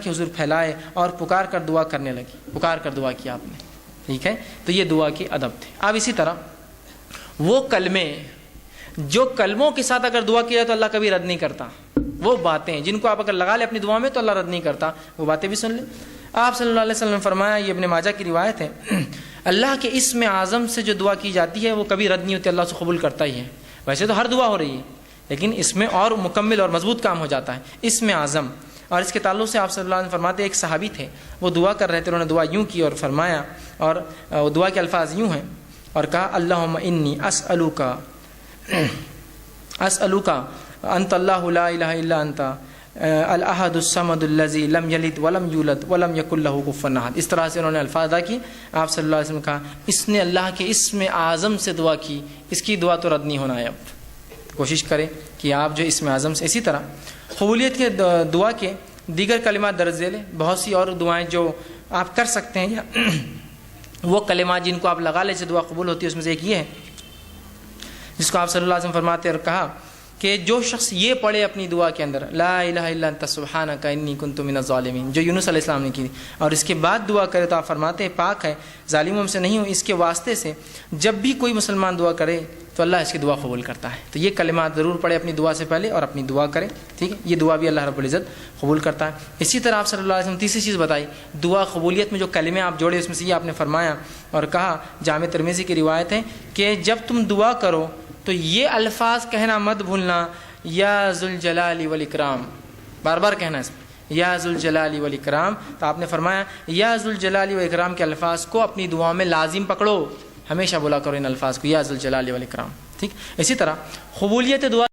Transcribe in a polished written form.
کے حضور پھیلائے اور پکار کر دعا کرنے لگی، پکار کر دعا کیا آپ نے، ٹھیک ہے. تو یہ دعا کے ادب تھے. اب اسی طرح وہ کلمے جو کلموں کے ساتھ اگر دعا کی جائے تو اللہ کبھی رد نہیں کرتا، وہ باتیں جن کو آپ اگر لگا لیں اپنی دعا میں تو اللہ رد نہیں کرتا، وہ باتیں بھی سن لیں. آپ صلی اللہ علیہ وسلم نے فرمایا، یہ ابن ماجہ کی روایت ہے، اللہ کے اسم اعظم سے جو دعا کی جاتی ہے وہ کبھی رد نہیں ہوتی، اللہ سے قبول کرتا ہی ہے. ویسے تو ہر دعا ہو رہی ہے لیکن اس میں اور مکمل اور مضبوط کام ہو جاتا ہے اسم اعظم. اور اس کے تعلق سے آپ صلی اللہ علیہ وسلم فرماتے ہیں، ایک صحابی تھے وہ دعا کر رہے تھے، انہوں نے دعا یوں کی اور فرمایا، اور دعا کے الفاظ یوں ہیں، اور کہا اللہم انی اسألوک انت اللہ لا الہ الا انت الاحد الصمد الذی لم یلد ولم یولد ولم یکن لہ کفوا احد. اس طرح سے انہوں نے الفاظ ادا کی. آپ صلی اللہ علیہ وسلم نے کہا اس نے اللہ کے اسم اعظم سے دعا کی، اس کی دعا تو رد نہیں ہونا ہے. اب کوشش کریں کہ آپ جو اسم اعظم سے. اسی طرح قبولیت کے دعا کے دیگر کلمات درج ذیل ہیں، بہت سی اور دعائیں جو آپ کر سکتے ہیں، یا وہ کلمات جن کو آپ لگا لیں سے دعا قبول ہوتی ہے. اس میں سے ایک یہ ہے جس کو آپ صلی اللہ علیہ وسلم فرماتے ہیں اور کہا کہ جو شخص یہ پڑھے اپنی دعا کے اندر لا الہ الا انت سبحانک انی کنت من الظالمین، جو یونس علیہ السلام نے کی، اور اس کے بعد دعا کرے تو آپ فرماتے ہیں پاک ہے، ظالموں سے نہیں ہوں. اس کے واسطے سے جب بھی کوئی مسلمان دعا کرے تو اللہ اس کی دعا قبول کرتا ہے. تو یہ کلمات ضرور پڑھے اپنی دعا سے پہلے اور اپنی دعا کریں، ٹھیک ہے. یہ دعا بھی اللہ رب العزت قبول کرتا ہے. اسی طرح آپ صلی اللہ علیہ وسلم تیسری چیز بتائی دعا قبولیت میں جو کلمے آپ جوڑے، اس میں سے یہ آپ نے فرمایا اور کہا، جامع ترمذی کی روایت ہے کہ جب تم دعا کرو تو یہ الفاظ کہنا مت بھولنا، یا ذوالجلال والاکرام، بار بار کہنا اس میں یا ذوالجلال والاکرام. تو آپ نے فرمایا یا ذوالجلال والاکرام کے الفاظ کو اپنی دعا میں لازم پکڑو، ہمیشہ بولا کرو ان الفاظ کو، یا ذوالجلال والاکرام، ٹھیک. اسی طرح قبولیت دعا